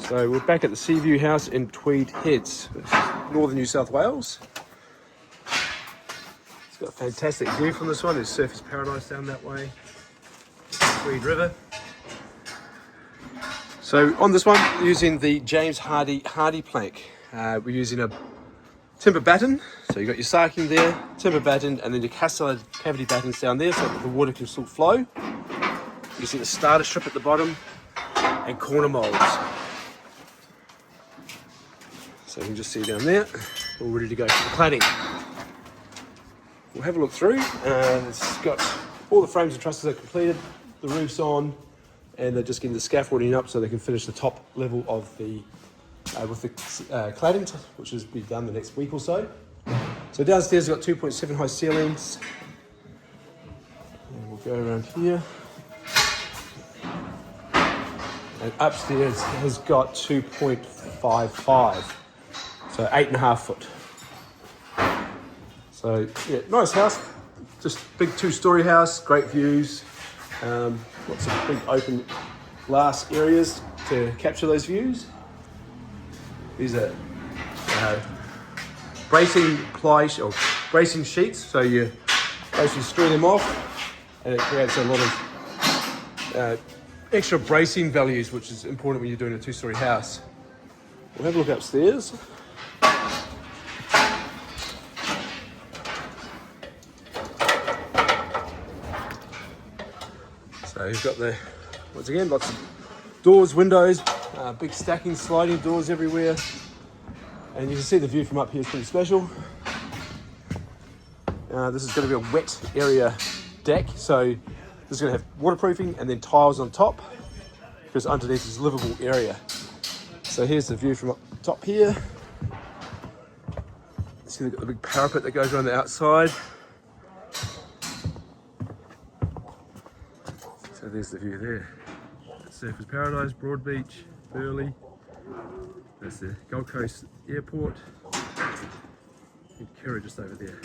So we're back at the Seaview house in Tweed Heads, northern New South Wales. It's got a fantastic view from this one. There's surfers paradise down that way, Tweed River. So on this one, using the James Hardie HardiePlank. We're using a timber batten. So you've got your sarking there, timber batten, and then your castellated cavity battens down there so that the water can still flow. You see the starter strip at the bottom and corner molds. So you can just see down there, all ready to go for the cladding. We'll have a look through. It's got all the frames and trusses are completed, the roof's on, and they're just getting the scaffolding up so they can finish the top level of the with the cladding, which will be done the next week or so. So downstairs we've got 2.7 high ceilings. And we'll go around here. And upstairs has got 2.55, so 8.5 foot. So yeah, nice house, just big two-storey house, great views, lots of big open glass areas to capture those views. These are bracing ply or bracing sheets, so you basically screw them off, and it creates a lot of extra bracing values, which is important when you're doing a two-storey house. We'll have a look upstairs. So you've got the, once again, lots of doors, windows, big stacking sliding doors everywhere. And you can see the view from up here is pretty special. This is going to be a wet area deck, so this is going to have waterproofing and then tiles on top, because underneath is livable area. So here's the view from up top here. See, they've got the big parapet that goes around the outside. So there's the view there. Surfers Paradise, Broadbeach, Burleigh. That's the Gold Coast Airport. And Kira just over there.